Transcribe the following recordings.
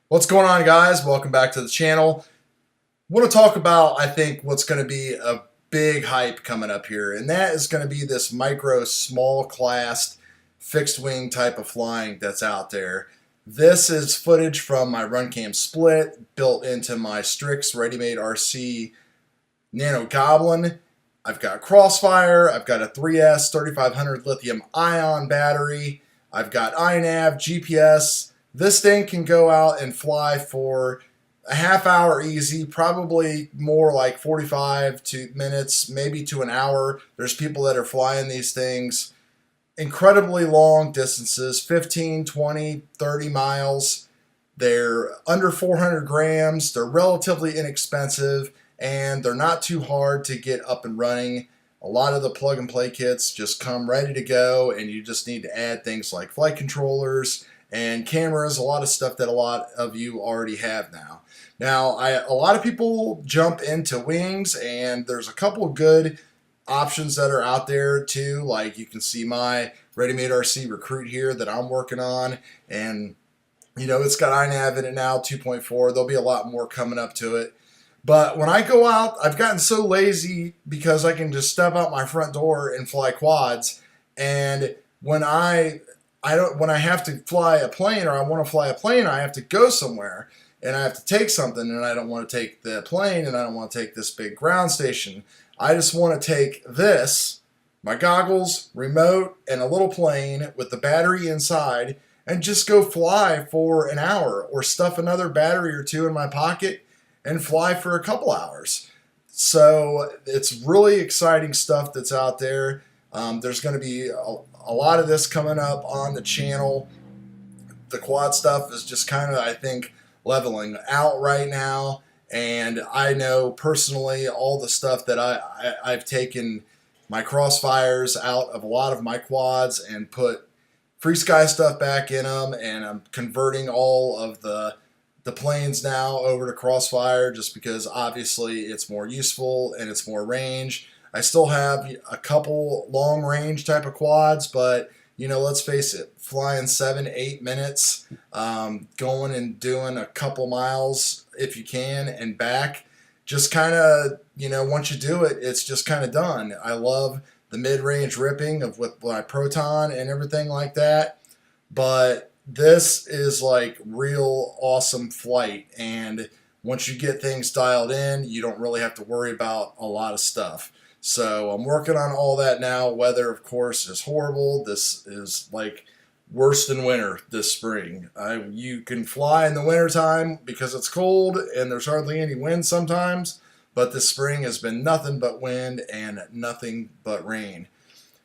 What's going on, guys? Welcome back to the channel. I want to talk about, I think, what's going to be a big hype coming up here, and that is going to be this micro small class fixed wing type of flying that's out there. This is footage from my RunCam split built into my Strix ready-made RC Nano Goblin. I've got Crossfire, I've got a 3S 3500 lithium ion battery, I've got iNav, GPS. This thing can go out and fly for a half hour easy, probably more like 45 minutes, maybe to an hour. There's people that are flying these things incredibly long distances, 15, 20, 30 miles. They're under 400 grams. They're relatively inexpensive, and they're not too hard to get up and running. A lot of the plug and play kits just come ready to go, and you just need to add things like flight controllers and cameras, a lot of stuff that a lot of you already have now. Now, a lot of people jump into wings, and there's a couple of good options that are out there too. Like, you can see my ready-made RC Recruit here that I'm working on, and you know, it's got iNav in it now, 2.4. There'll be a lot more coming up to it. But when I go out, I've gotten so lazy because I can just step out my front door and fly quads. And when when I have to fly a plane, or I want to fly a plane, I have to go somewhere and I have to take something, and I don't want to take the plane, and I don't want to take this big ground station. I just want to take this, my goggles, remote, and a little plane with the battery inside, and just go fly for an hour, or stuff another battery or two in my pocket and fly for a couple hours. So it's really exciting stuff that's out there. There's going to be a lot of this coming up on the channel. The quad stuff is just kind of, I think, leveling out right now. And I know personally all the stuff that I've taken my Crossfires out of a lot of my quads and put Free Sky stuff back in them, and I'm converting all of the planes now over to Crossfire just because obviously it's more useful and it's more range. I still have a couple long range type of quads, but you know, let's face it, flying 7-8 minutes, going and doing a couple miles if you can and back, just kind of, you know, once you do it, it's just kind of done. I love the mid-range ripping of with my Proton and everything like that, but this is like real awesome flight, and once you get things dialed in, you don't really have to worry about a lot of stuff. So I'm working on all that now. Weather, of course, is horrible. This is like worse than winter this spring. You can fly in the wintertime because it's cold and there's hardly any wind sometimes, but this spring has been nothing but wind and nothing but rain.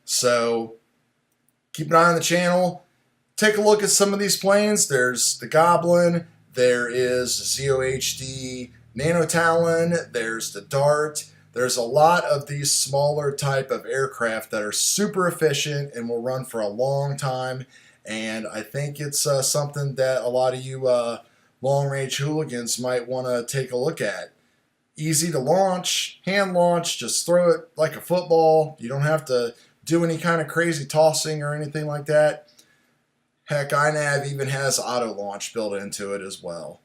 So keep an eye on the channel. Take a look at some of these planes. There's the Goblin, there is ZOHD Nano Talon, there's the Dart. There's a lot of these smaller type of aircraft that are super efficient and will run for a long time, and I think it's something that a lot of you long-range hooligans might want to take a look at. Easy to launch, hand launch, just throw it like a football. You don't have to do any kind of crazy tossing or anything like that. Heck, iNav even has auto launch built into it as well.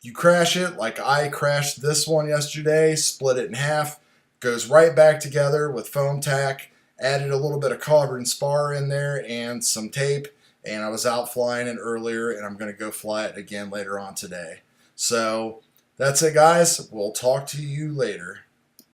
You crash it like I crashed this one yesterday, split it in half, goes right back together with foam tack, added a little bit of carbon spar in there and some tape, and I was out flying it earlier, and I'm going to go fly it again later on today. So that's it, guys. We'll talk to you later.